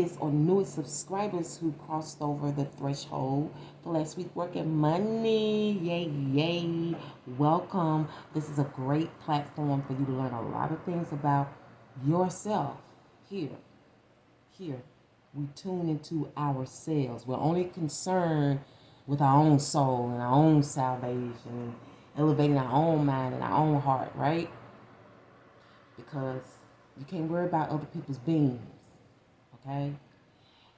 latest or newest subscribers who crossed over the threshold for last week working money. Yay, yay. Welcome. This is a great platform for you to learn a lot of things about yourself. Here, we tune into ourselves. We're only concerned with our own soul and our own salvation, elevating our own mind and our own heart, right? Because you can't worry about other people's beings, okay?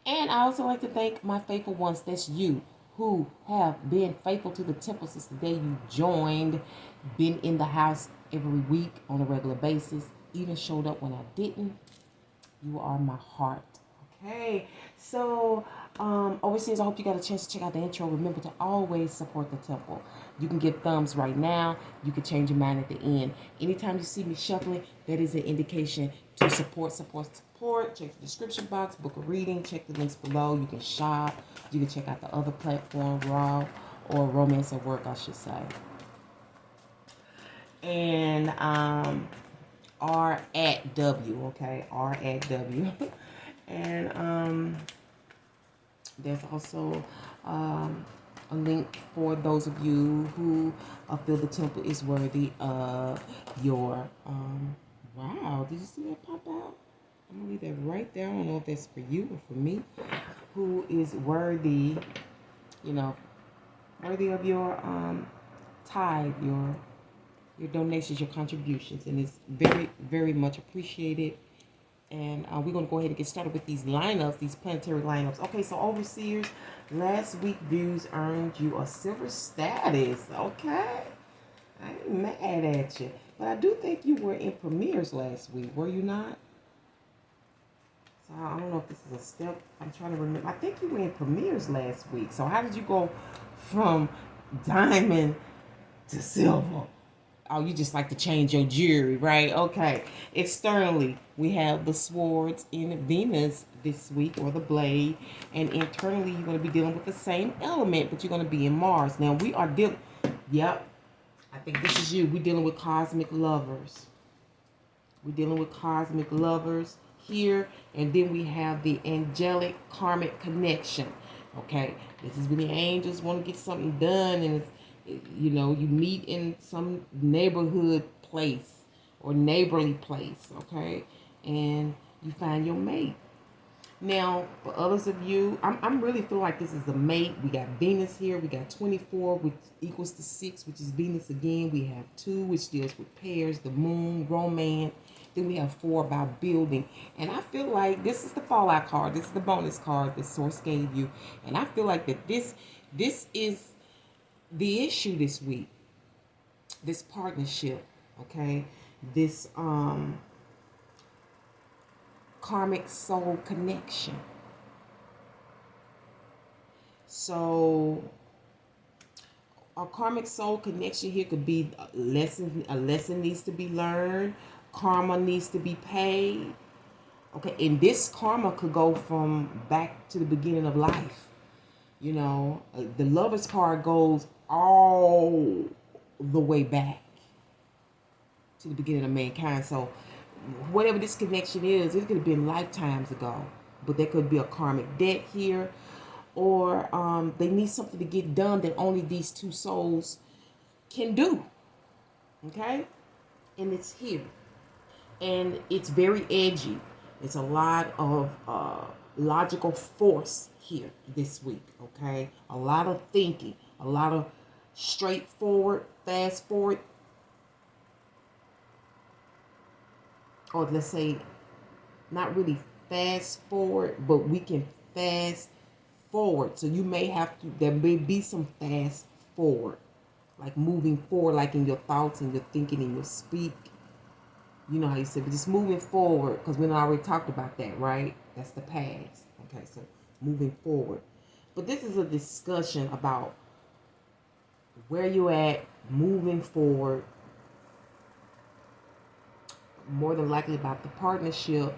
And I also like to thank my faithful ones, that's you, who have been faithful to the temple since the day you joined, been in the house every week on a regular basis, even showed up when I didn't. You are my heart. Okay, so overseers, I hope you got a chance to check out the intro. Remember to always support the temple. You can give thumbs right now. You can change your mind at the end. Anytime you see me shuffling, that is an indication to support. Check the description box, book a reading, check the links below. You can shop. You can check out the other platform, Raw, or Romance at Work, I should say. And R at W, okay? R at W. And there's also a link for those of you who feel the temple is worthy of your wow, did you see that pop out? I'm gonna leave that right there. I don't know if that's for you or for me. Who is worthy, worthy of your tithe, your donations, your contributions, and it's very, very much appreciated. And we're going to go ahead and get started with these lineups, these planetary lineups. Okay, so overseers, last week views earned you a silver status. Okay, I ain't mad at you, but I do think you were in premieres last week, were you not? So I don't know if this is a step. I'm trying to remember. I think you were in premieres last week. So how did you go from diamond to silver? Oh, you just like to change your jewelry, right? Okay. Externally, we have the swords in Venus this week, or the blade. And internally, you're going to be dealing with the same element, but you're going to be in Mars. Now, we are dealing... Yep. I think this is you. We're dealing with cosmic lovers. We're dealing with cosmic lovers here. And then we have the angelic karmic connection. Okay. This is when the angels want to get something done, and it's, you meet in some neighborhood place or neighborly place, okay, and you find your mate. Now, for others of you, I'm really feeling like this is a mate. We got Venus here. We got 24, which equals to 6, which is Venus again. We have 2, which deals with pairs, the moon, romance. Then we have 4 about building. And I feel like this is the fallout card. This is the bonus card that Source gave you. And I feel like that this is the issue this week, this partnership, okay, this karmic soul connection. So a karmic soul connection here could be a lesson needs to be learned, karma needs to be paid, okay, and this karma could go from back to the beginning of life. The Lover's card goes all the way back to the beginning of mankind. So whatever this connection is, it could have been lifetimes ago. But there could be a karmic debt here. Or they need something to get done that only these two souls can do. Okay? And it's here. And it's very edgy. It's a lot of logical force here this week, okay? A lot of thinking, a lot of straightforward, fast forward, or let's say not really fast forward, but we can fast forward. So you may have to, there may be some fast forward, like moving forward, like in your thoughts and your thinking and your speak. You know how you said, but just moving forward, because we already talked about that, right? That's the past. Okay, so moving forward. But this is a discussion about where you at, moving forward. More than likely about the partnership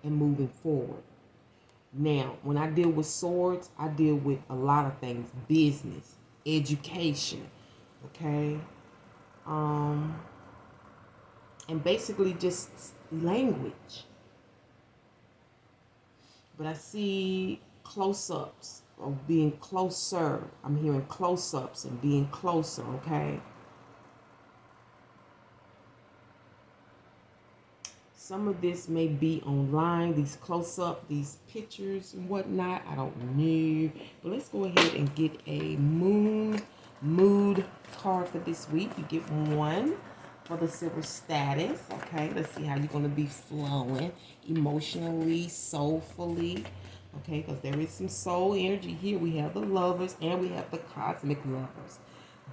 and moving forward. Now, when I deal with swords, I deal with a lot of things. Business, education, okay? And basically just language. But I see close-ups of being closer. I'm hearing close-ups and being closer, okay? Some of this may be online, these close-up, these pictures and whatnot. I don't know. But let's go ahead and get a mood card for this week. You get one for the silver status. Okay, let's see how you're going to be flowing emotionally, soulfully. Okay, because there is some soul energy here. We have the lovers and we have the cosmic lovers.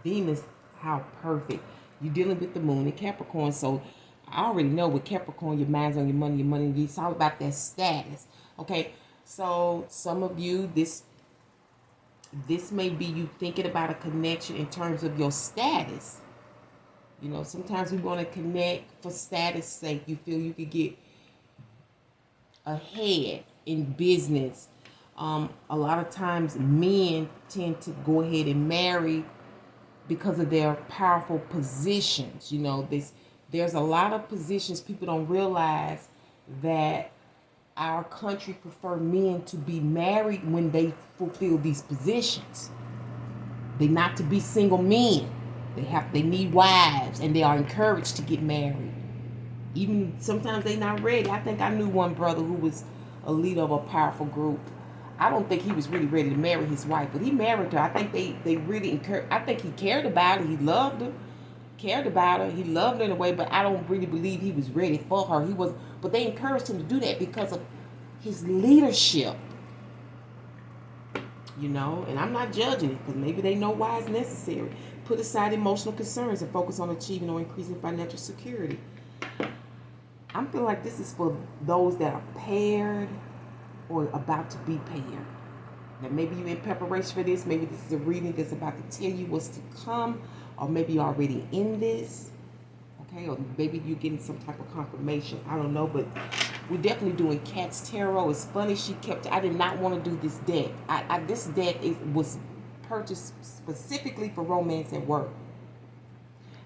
Venus, how perfect. You're dealing with the moon in Capricorn, so I already know with Capricorn, your mind's on your money. It's all about that status. Okay, so some of you, this may be you thinking about a connection in terms of your status. You know, sometimes we want to connect for status sake. You feel you could get ahead in business. A lot of times men tend to go ahead and marry because of their powerful positions. You know, there's a lot of positions people don't realize that our country prefer men to be married when they fulfill these positions. They not to be single men. They need wives, and they are encouraged to get married. Even sometimes they not ready. I think I knew one brother who was a leader of a powerful group. I don't think he was really ready to marry his wife, but he married her. I think they really encouraged. I think he cared about her. He loved her. Cared about her. He loved her in a way, but I don't really believe he was ready for her. He was, but they encouraged him to do that because of his leadership. You know, and I'm not judging it because maybe they know why it's necessary. Put aside emotional concerns and focus on achieving or increasing financial security. I'm feeling like this is for those that are paired or about to be paired. Now, maybe you're in preparation for this. Maybe this is a reading that's about to tell you what's to come, or maybe you're already in this, okay? Or maybe you're getting some type of confirmation. I don't know, but we're definitely doing Cat's Tarot. It's funny, I did not want to do this deck. This deck was purchased specifically for romance at work.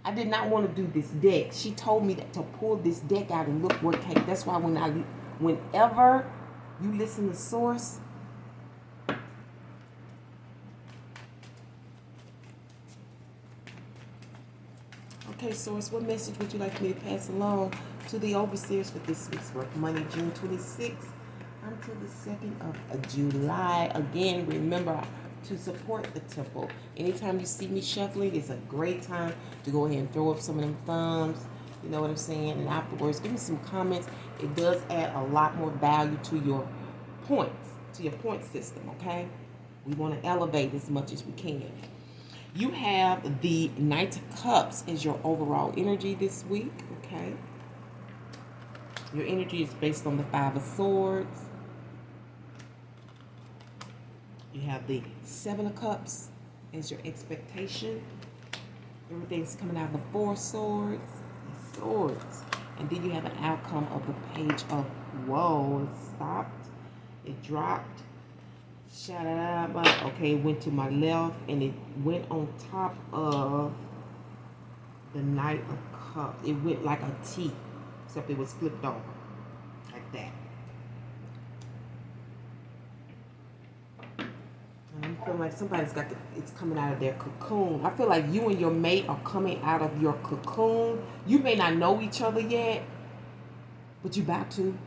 I did not want to do this deck. She told me to pull this deck out and look what came. That's why whenever you listen to Source, okay, Source, what message would you like me to pass along to the overseers for this week's work? Monday, June 26th until the 2nd of July. Again, remember to support the temple. Anytime you see me shuffling, it's a great time to go ahead and throw up some of them thumbs. You know what I'm saying? And afterwards, give me some comments. It does add a lot more value to your points, to your point system, okay? We want to elevate as much as we can. You have the Knight of Cups as your overall energy this week, okay? Your energy is based on the Five of Swords. You have the Seven of Cups as your expectation. Everything's coming out of the Four of Swords. The Swords. And then you have an outcome of the Page of... Whoa, it stopped. It dropped. Okay, it went to my left and it went on top of the Knight of Cups. It went like a T, except it was flipped over like that. And I feel like somebody's it's coming out of their cocoon. I feel like you and your mate are coming out of your cocoon. You may not know each other yet, but you're about to.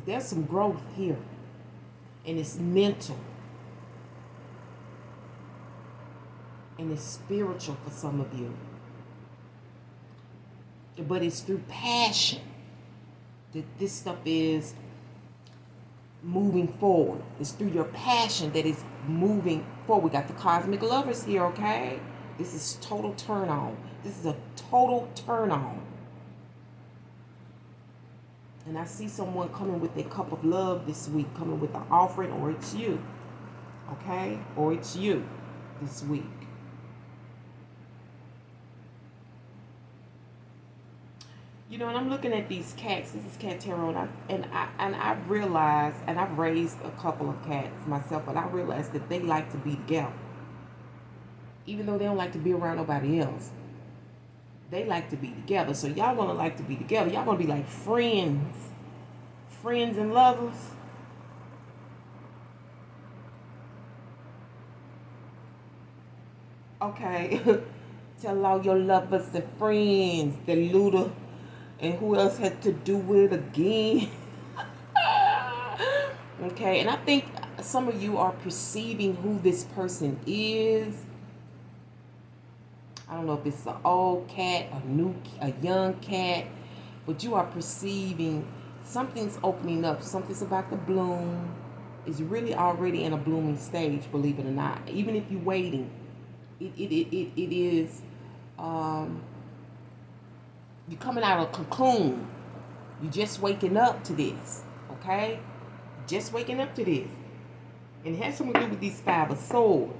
There's some growth here, and it's mental, and it's spiritual for some of you, but it's through passion that this stuff is moving forward. It's through your passion that is moving forward. We got the cosmic lovers here, okay? This is total turn on. This is a total turn on. And I see someone coming with a cup of love this week, coming with an offering, or it's you, okay? Or it's you this week. You know, and I'm looking at these cats. This is Cat Tarot, and I've realized, and I've raised a couple of cats myself, but I realized that they like to be together, even though they don't like to be around nobody else. they like to be together. So y'all gonna like to be together. Y'all gonna be like friends. Friends and lovers. Okay. Tell all your lovers and friends that Luda and who else had to do with it again. Okay, and I think some of you are perceiving who this person is. I don't know if it's an old cat, a young cat, but you are perceiving something's opening up. Something's about to bloom. It's really already in a blooming stage, believe it or not. Even if you're waiting, it is. You're coming out of a cocoon. You're just waking up to this, okay? Just waking up to this. And it has something to do with these 5 of swords.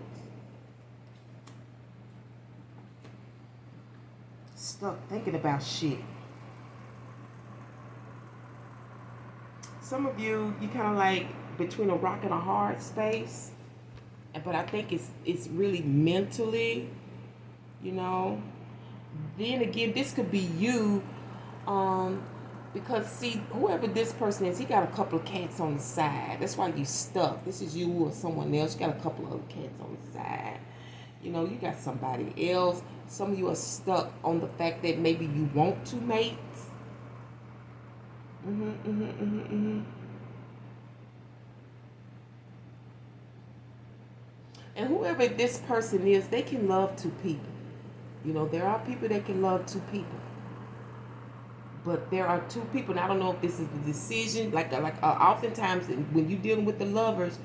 Stuck thinking about shit. Some of you kind of like between a rock and a hard space. But I think it's really mentally, you know. Then again, this could be you, because see, whoever this person is, he got a couple of cats on the side. That's why you stuck. This is you or someone else. You got a couple of other cats on the side. You know, you got somebody else. Some of you are stuck on the fact that maybe you want two mates. And whoever this person is, they can love 2 people. You know, there are people that can love 2 people. But there are 2 people, and I don't know if this is the decision. Oftentimes when you're dealing with the lovers,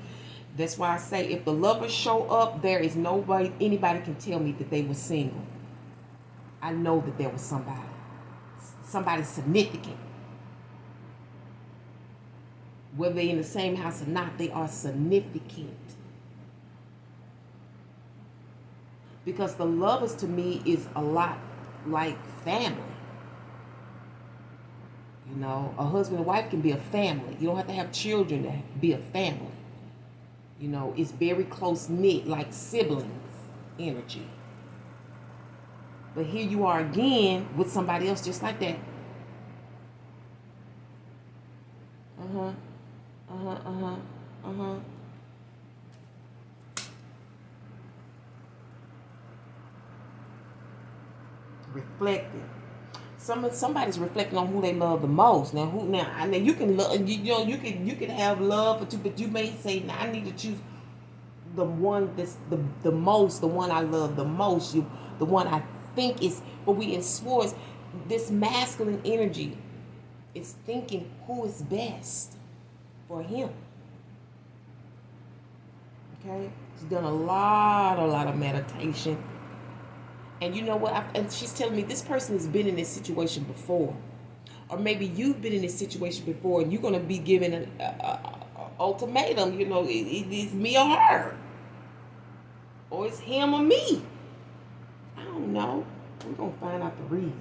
that's why I say if the lovers show up, there is anybody can tell me that they were single. I know that there was somebody significant. Whether they're in the same house or not, they are significant. Because the lovers to me is a lot like family. You know, a husband and wife can be a family. You don't have to have children to be a family. You know, it's very close-knit, like siblings energy. But here you are again with somebody else just like that. Reflecting. Somebody's reflecting on who they love the most. Now you can love, you can have love for 2, but you may say, now I need to choose the one that's the most, the one I love the most, the one I think is. But we in swords, this masculine energy is thinking who is best for him. Okay, he's done a lot of meditation. And you know what? And she's telling me this person has been in this situation before. Or maybe you've been in this situation before and you're going to be given an ultimatum. You know, it's me or her. Or it's him or me. I don't know. We're going to find out the reason.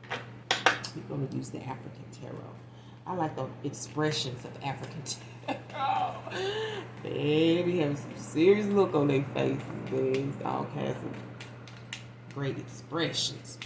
We're going to use the African tarot. I like the expressions of African tarot. Baby, having some serious look on their faces. There's all kinds of great expressions.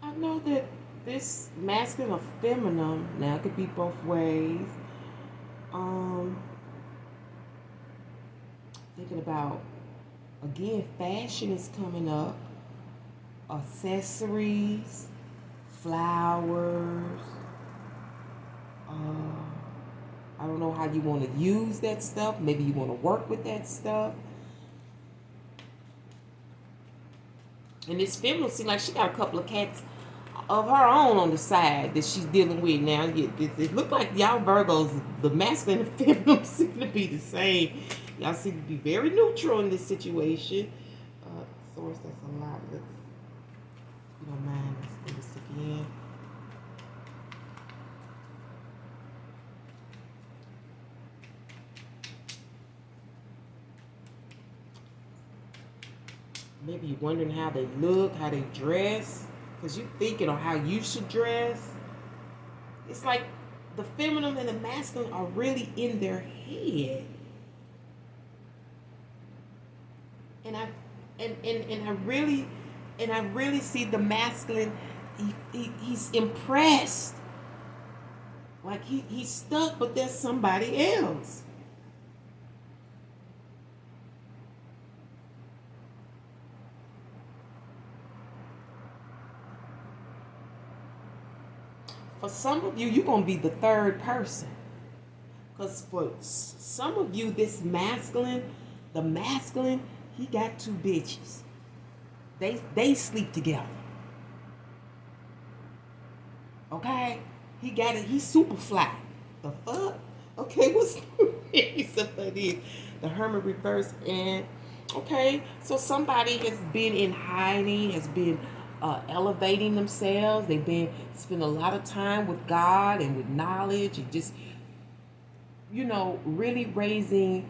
I know that this masculine or feminine, now it could be both ways. Thinking about, again, fashion is coming up. Accessories, flowers. I don't know how you want to use that stuff. Maybe you want to work with that stuff. And this feminine seems like she got a couple of cats of her own on the side that she's dealing with now. It look like y'all Virgos, the masculine and feminine seem to be the same. Y'all seem to be very neutral in this situation. Source, that's a lot. Let's, if you don't mind, let's do this again. Maybe you're wondering how they look, how they dress, because you're thinking of how you should dress. It's like the feminine and the masculine are really in their head. And I really see the masculine. He's impressed. Like he's stuck, but there's somebody else. For some of you, you're going to be the third person. Because for some of you, this masculine, the masculine, he got two bitches. They sleep together. Okay? He got it. He's super fly. The fuck? Okay, what's so funny? The Hermit reverse and okay, so somebody has been in hiding, has been elevating themselves. They've been spend a lot of time with God and with knowledge and just, really raising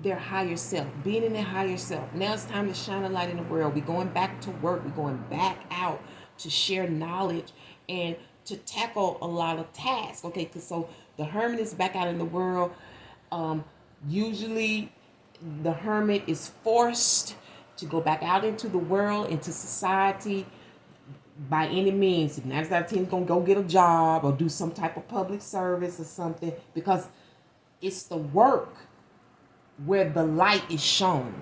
their higher self, being in their higher self. Now it's time to shine a light in the world. We're going back to work. We're going back out to share knowledge and to tackle a lot of tasks. Okay, because so the hermit is back out in the world. Usually the hermit is forced to go back out into the world, into society by any means. If 9 out of 10 is going to go get a job or do some type of public service or something, because it's the work where the light is shown.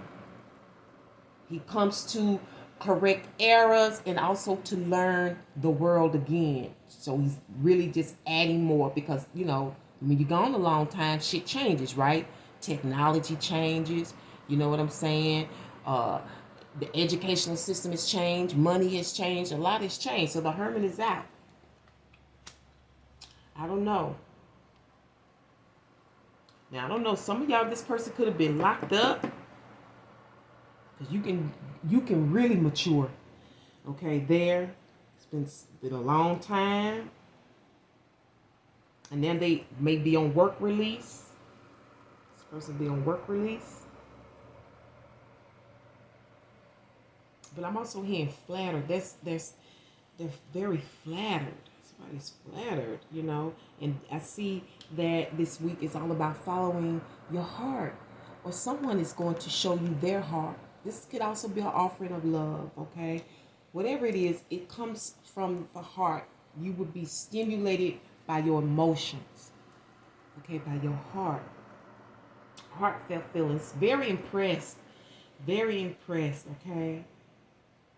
He comes to correct errors and also to learn the world again. So he's really just adding more because, when you're gone a long time, shit changes, right? Technology changes. You know what I'm saying? The educational system has changed. Money has changed. A lot has changed. So the hermit is out. I don't know. Now, I don't know. Some of y'all, this person could have been locked up. Because you can really mature. Okay, there. It's been a long time. And then they may be on work release. This person be on work release. But I'm also hearing flattered. They're very flattered. Somebody's flattered, And I see that this week is all about following your heart. Or someone is going to show you their heart. This could also be an offering of love, okay? Whatever it is, it comes from the heart. You would be stimulated by your emotions, okay? By your heart. Heartfelt feelings. Very impressed, okay?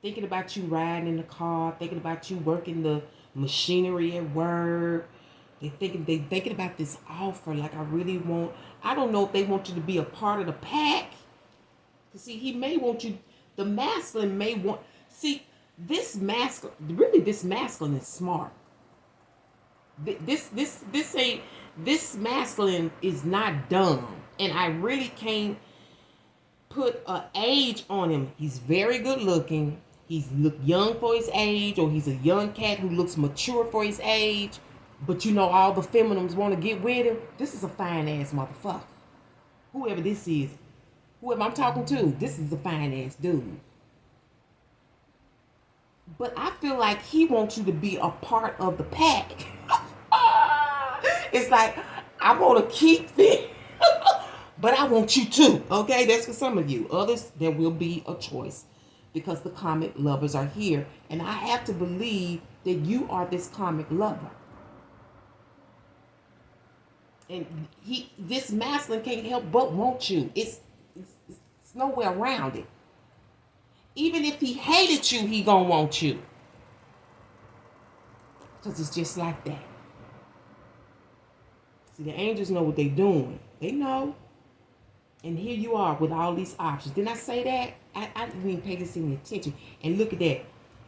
Thinking about you riding in the car, thinking about you working the machinery at work. They thinking about this offer. Like, I don't know if they want you to be a part of the pack. See, he may want you. The masculine may want. See, this masculine is smart. This masculine is not dumb, and I really can't put an age on him. He's very good looking. He's look young for his age, or he's a young cat who looks mature for his age. But all the feminines want to get with him. This is a fine ass motherfucker. Whoever this is, whoever I'm talking to, this is a fine ass dude. But I feel like he wants you to be a part of the pack. It's like, I want to keep this, but I want you too. Okay, that's for some of you. Others, there will be a choice because the comic lovers are here. And I have to believe that you are this comic lover. And this masculine can't help but want you. It's no way around it. Even if he hated you, he gonna want you. Because it's just like that. See, the angels know what they're doing. They know. And here you are with all these options. Didn't I say that? I didn't even pay this any attention. And look at that.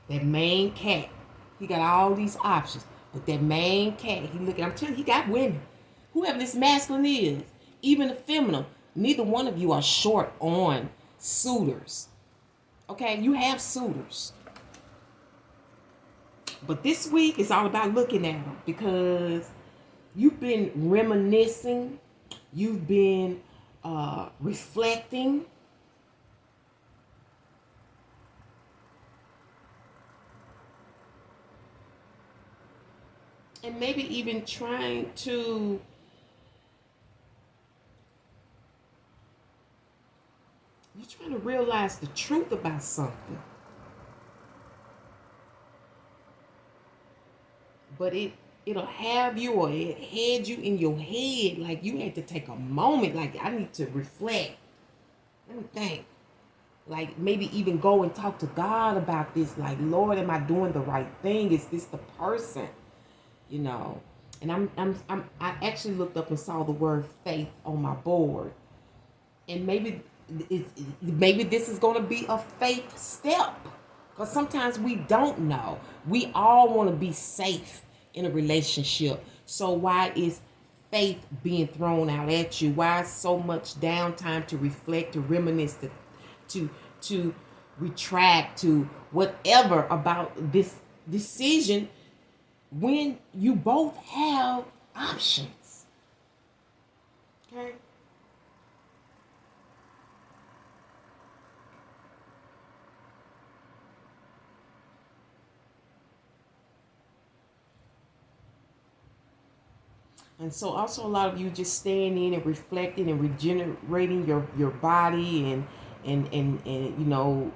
That main cat. He got all these options. But that main cat, I'm telling you, he got women. Whoever this masculine is, even the feminine, neither one of you are short on suitors. Okay, you have suitors. But this week is all about looking at them because you've been reminiscing, you've been reflecting, and maybe even trying to realize the truth about something. But it'll have you, or it had you in your head, like you had to take a moment, like I need to reflect. Let me think. Like maybe even go and talk to God about this. Like, Lord, am I doing the right thing? Is this the person? You know. And I actually looked up and saw the word faith on my board. And maybe this is going to be a faith step. Because sometimes we don't know. We all want to be safe in a relationship. So why is faith being thrown out at you? Why is so much downtime to reflect, to reminisce, to to retract, to whatever about this decision when you both have options? Okay. And so also a lot of you just staying in and reflecting and regenerating your body and you know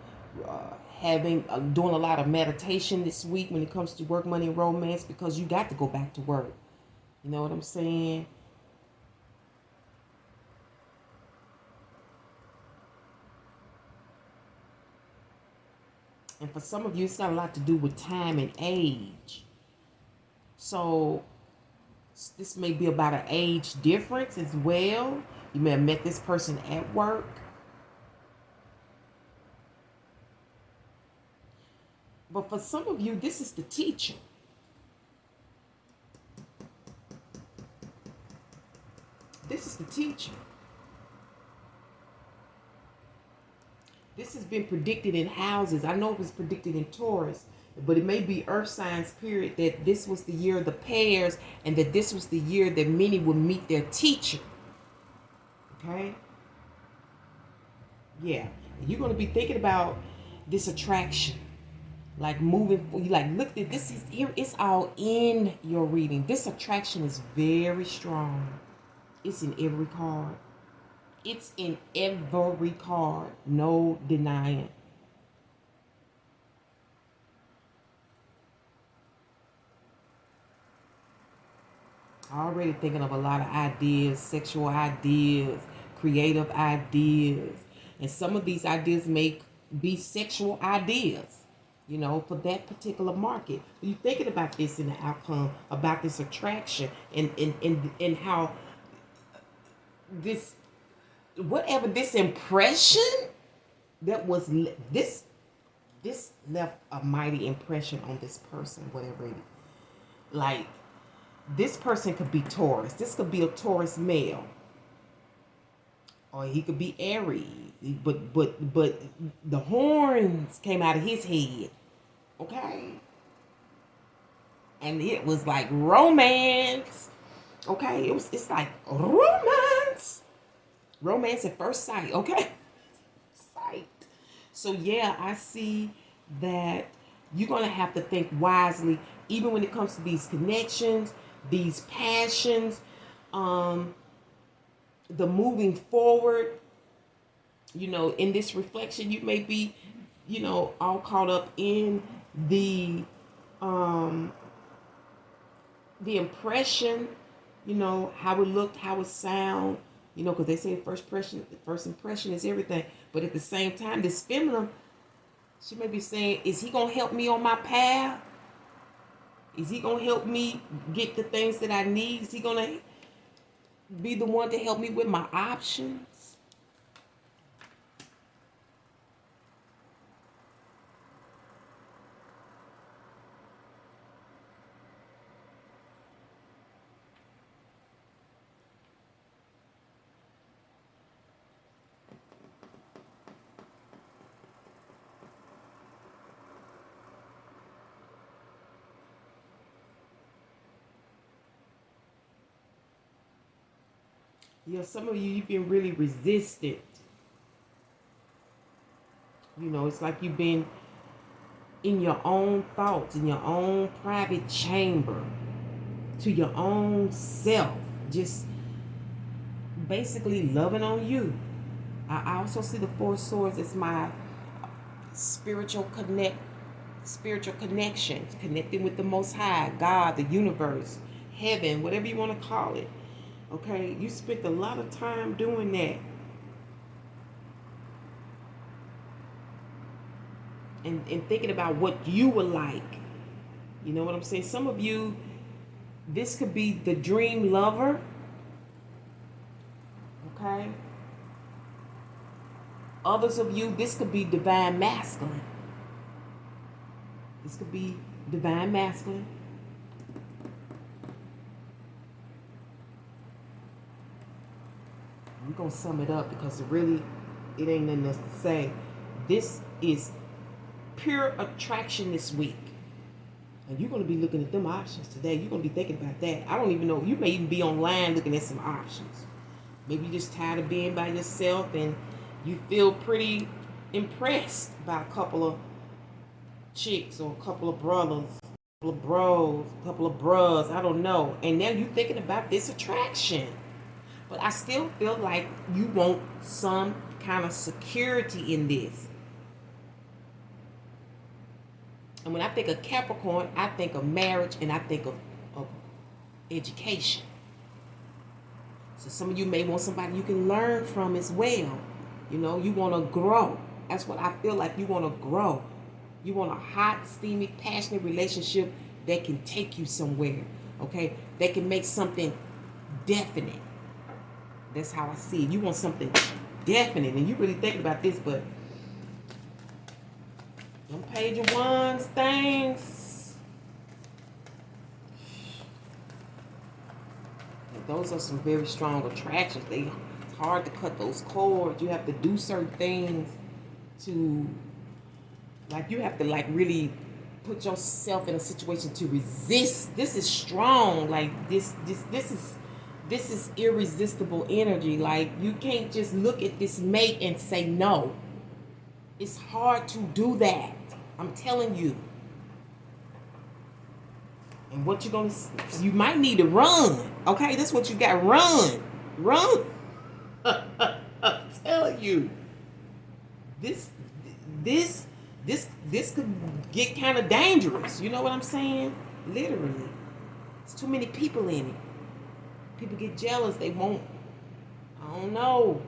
having doing a lot of meditation this week when it comes to work, money, and romance, because you got to go back to work. You know what I'm saying? And for some of you, it's got a lot to do with time and age. So this may be about an age difference as well. You may have met this person at work. But for some of you, this is the teacher. This is the teacher. This has been predicted in houses. I know it was predicted in Taurus, but it may be earth signs, period, that this was the year of the pairs and that this was the year that many would meet their teacher. Okay? Yeah. You're going to be thinking about this attraction. Like moving, you like, look at this is here, it's all in your reading. This attraction is very strong. It's in every card. It's in every card. No denying. Already thinking of a lot of ideas, sexual ideas, creative ideas. And some of these ideas may be sexual ideas, you know, for that particular market. You're thinking about this in the outcome, about this attraction and how this, whatever this impression that was, this left a mighty impression on this person, whatever it is. Like, this person could be Taurus. This could be a Taurus male. Or he could be Aries. But the horns came out of his head. Okay? And it was like romance. Okay? It's like romance. Romance at first sight, okay? Sight. So yeah, I see that you're gonna have to think wisely, even when it comes to these connections, these passions, the moving forward. You know, in this reflection, you may be, you know, all caught up in um the impression, you know, how it looked, how it sound, you know, because they say first impression is everything. But at the same time, this feminine, she may be saying, is he gonna help me on my path? Is he gonna help me get the things that I need? Is he gonna be the one to help me with my options? You know, some of you, you've been really resistant. You know, it's like you've been in your own thoughts, in your own private chamber, to your own self, just basically loving on you. I also see the Four Swords as my spiritual connections, connecting with the Most High, God, the universe, heaven, whatever you want to call it. Okay, you spent a lot of time doing that. And thinking about what you would like. You know what I'm saying? Some of you, this could be the dream lover. Okay? Others of you, this could be divine masculine. This could be divine masculine. We're going to sum it up because really, it ain't nothing else to say. This is pure attraction this week. And you're going to be looking at them options today. You're going to be thinking about that. I don't even know. You may even be online looking at some options. Maybe you're just tired of being by yourself and you feel pretty impressed by a couple of chicks or a couple of brothers, a couple of bros, a couple of bros. I don't know. And now you're thinking about this attraction. But I still feel like you want some kind of security in this. And when I think of Capricorn, I think of marriage and I think of education. So some of you may want somebody you can learn from as well. You know, you want to grow. That's what I feel like. You want to grow. You want a hot, steamy, passionate relationship that can take you somewhere. Okay? That can make something definite. That's how I see it. You want something definite. And you're really thinking about this, but them Page of Wands things, those are some very strong attractions. It's hard to cut those cords. You have to do certain things to, like, you have to, like, really put yourself in a situation to resist. This is strong. Like, this is irresistible energy. Like, you can't just look at this mate and say no. It's hard to do that. I'm telling you. And what you're going to, you might need to run. Okay, that's what you got. Run. I'm telling you. This could get kind of dangerous. You know what I'm saying? Literally. There's too many people in it. People get jealous. They won't. I don't know.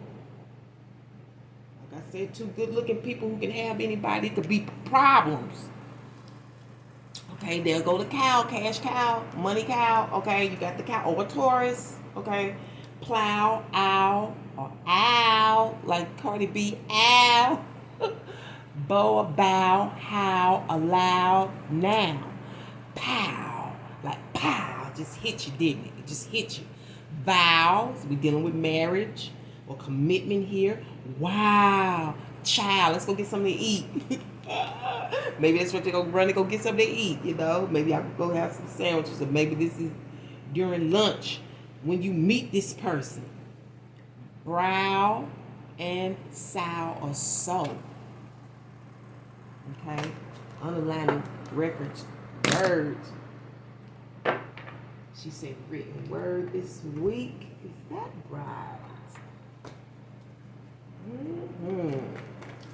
Like I said, two good-looking people who can have anybody could be problems. Okay, there go the cow, cash cow, money cow. Okay, you got the cow, or a Taurus. Okay, plow, owl, or owl, like Cardi B, owl. Bow, bow, how, allow, now. Pow, like pow, just hit you, didn't it? It just hit you. Vows, we're dealing with marriage or commitment here. Wow, child, let's go get something to eat. Maybe that's what they're going to run and go get something to eat, you know. Maybe I could go have some sandwiches, or maybe this is during lunch when you meet this person. Brow and sow or soul. Okay, underlining reference words. She said written word this week. Is that right?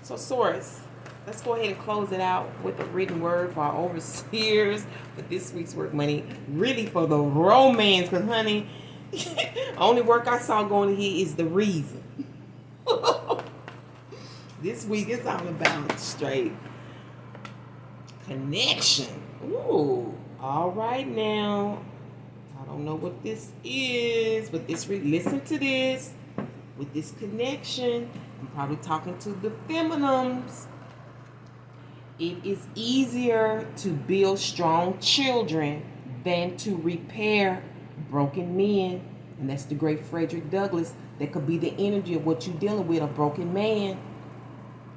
So, Source, let's go ahead and close it out with a written word for our overseers for this week's work money. Really for the romance, because, honey, only work I saw going here is the reason. This week is all about straight connection. Ooh, all right now. I don't know what this is, but listen to this. With this connection, I'm probably talking to the feminines. It is easier to build strong children than to repair broken men. And that's the great Frederick Douglass. That could be the energy of what you're dealing with, a broken man.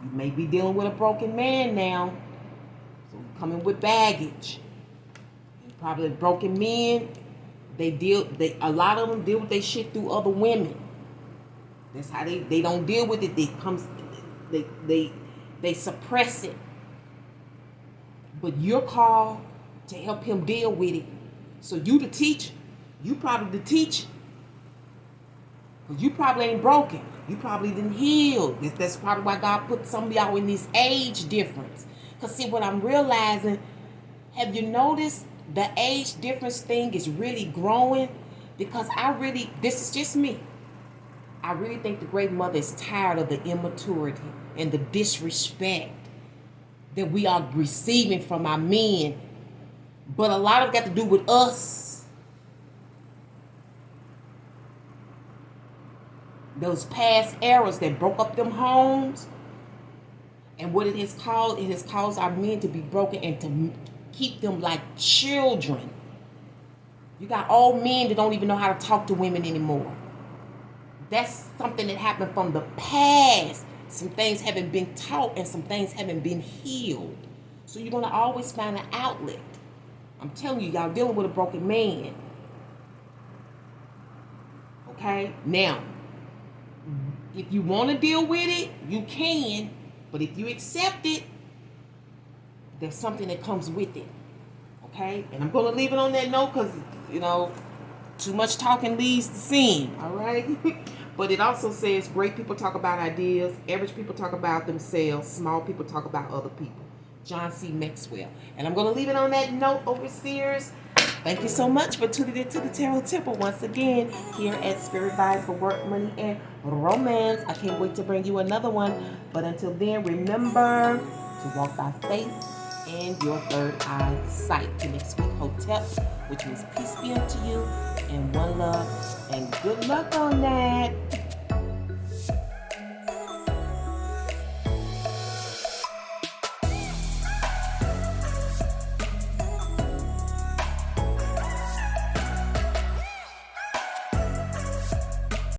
You may be dealing with a broken man now. So coming with baggage. And probably broken men, a lot of them deal with their shit through other women. That's how they don't deal with it. They suppress it. But you're called to help him deal with it. So you the teacher. You probably the teacher. But you probably ain't broken. You probably didn't heal. That's probably why God put some of y'all in this age difference. Because see, what I'm realizing, have you noticed the age difference thing is really growing? Because this is just me. I really think the great mother is tired of the immaturity and the disrespect that we are receiving from our men. But a lot of it got to do with us. Those past eras that broke up them homes. And what it has caused our men to be broken and to keep them like children. You got old men that don't even know how to talk to women anymore. That's something that happened from the past. Some things haven't been taught and some things haven't been healed. So you're going to always find an outlet. I'm telling you, y'all dealing with a broken man. Okay? Now, if you want to deal with it, you can. But if you accept it, there's something that comes with it. Okay? And I'm going to leave it on that note because, too much talking leads to sin. All right? But it also says great people talk about ideas. Average people talk about themselves. Small people talk about other people. John C. Maxwell. And I'm going to leave it on that note, overseers. Thank you so much for tuning into the Tarot Temple once again here at Spirit Vibes for Work, Money, and Romance. I can't wait to bring you another one. But until then, remember to walk by faith and your third eye sight. Till next week, Hotep, which means peace be unto you and one love. And good luck on that.